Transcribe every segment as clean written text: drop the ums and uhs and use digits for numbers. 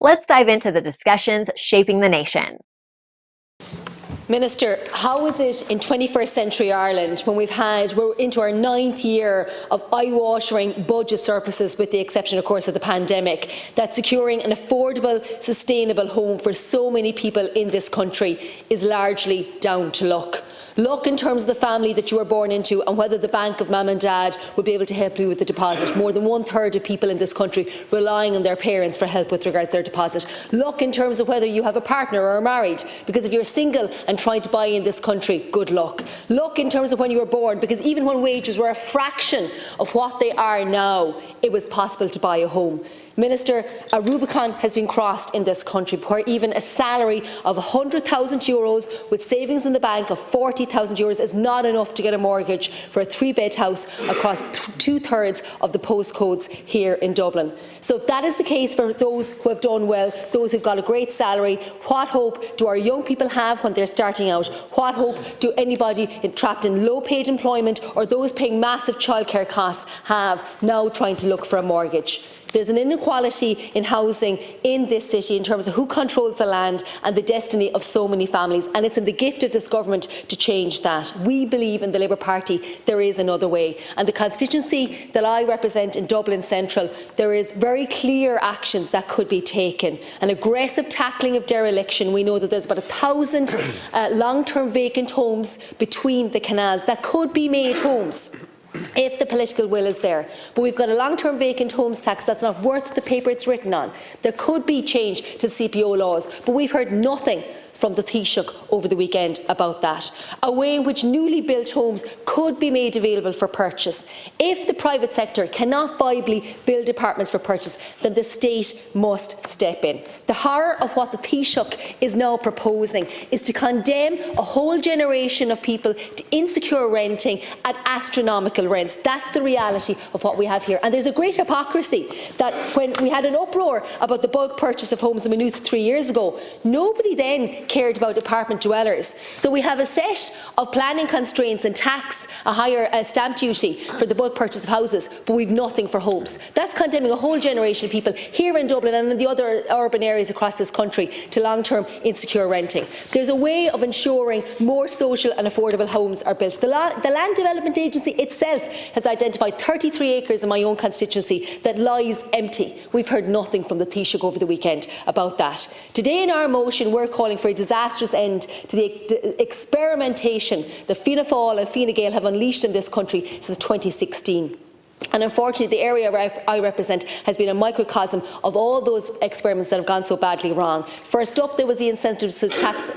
Let's dive into the discussions shaping the nation. Minister, how is it in 21st century Ireland when we're into our 9th year of eye-watering budget surpluses, with the exception, of course, of the pandemic, that securing an affordable, sustainable home for so many people in this country is largely down to luck? Luck in terms of the family that you were born into and whether the bank of mum and dad would be able to help you with the deposit. More than 1/3 of people in this country relying on their parents for help with regards to their deposit. Luck in terms of whether you have a partner or are married, because if you're single and trying to buy in this country, good luck. Luck in terms of when you were born, because even when wages were a fraction of what they are now, it was possible to buy a home. Minister, a Rubicon has been crossed in this country where even a salary of €100,000 with savings in the bank of €40,000 is not enough to get a mortgage for a 3-bed house across 2/3 of the postcodes here in Dublin. So if that is the case for those who have done well, those who've got a great salary, what hope do our young people have when they're starting out? What hope do anybody trapped in low-paid employment or those paying massive childcare costs have now trying to look for a mortgage? There's an inequality in housing in this city in terms of who controls the land and the destiny of so many families, and it's in the gift of this government to change that. We believe in the Labour Party there is another way, and the constituency that I represent in Dublin Central, there is very clear actions that could be taken. An aggressive tackling of dereliction. We know that there's about 1,000 long-term vacant homes between the canals that could be made homes if the political will is there. But we've got a long-term vacant homes tax that's not worth the paper it's written on. There could be change to the CPO laws, but we've heard nothing from the Taoiseach over the weekend about that. A way in which newly built homes could be made available for purchase. If the private sector cannot viably build apartments for purchase, then the state must step in. The horror of what the Taoiseach is now proposing is to condemn a whole generation of people to insecure renting at astronomical rents. That's the reality of what we have here. And there's a great hypocrisy that when we had an uproar about the bulk purchase of homes in Maynooth 3 years ago, nobody then cared about apartment dwellers. So we have a set of planning constraints and tax, a higher stamp duty for the bulk purchase of houses, but we've nothing for homes. That's condemning a whole generation of people here in Dublin and in the other urban areas across this country to long-term insecure renting. There's a way of ensuring more social and affordable homes are built. The Land Development Agency itself has identified 33 acres in my own constituency that lies empty. We've heard nothing from the Taoiseach over the weekend about that. Today in our motion we're calling for a disastrous end to the experimentation that Fianna Fáil and Fine Gael have unleashed in this country since 2016. And unfortunately, the area I represent has been a microcosm of all those experiments that have gone so badly wrong. First up, there was the incentives to tax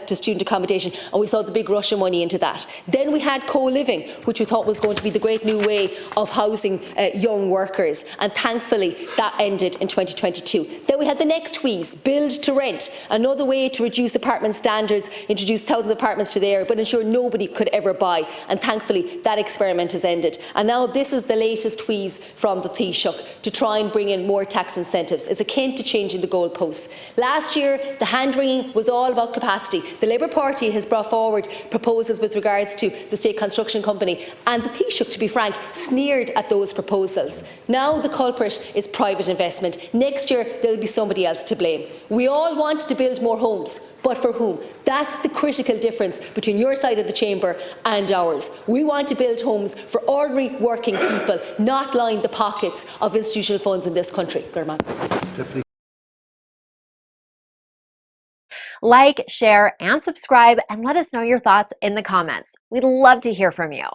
to student accommodation, and we saw the big rush of money into that. Then we had co-living, which we thought was going to be the great new way of housing young workers, and thankfully that ended in 2022. Then we had the next wheeze, build to rent, another way to reduce apartment standards, introduce thousands of apartments to the area, but ensure nobody could ever buy, and thankfully that experiment has ended. And now this is the latest wheeze from the Taoiseach to try and bring in more tax incentives. It's akin to changing the goalposts. Last year, the hand-wringing was all about capacity. The Labour Party has brought forward proposals with regards to the State Construction Company, and the Taoiseach, to be frank, sneered at those proposals. Now the culprit is private investment. Next year, there'll be somebody else to blame. We all want to build more homes, but for whom? That's the critical difference between your side of the chamber and ours. We want to build homes for ordinary working people, not line the pockets of institutional funds in this country. Like, share, and subscribe, and let us know your thoughts in the comments. We'd love to hear from you.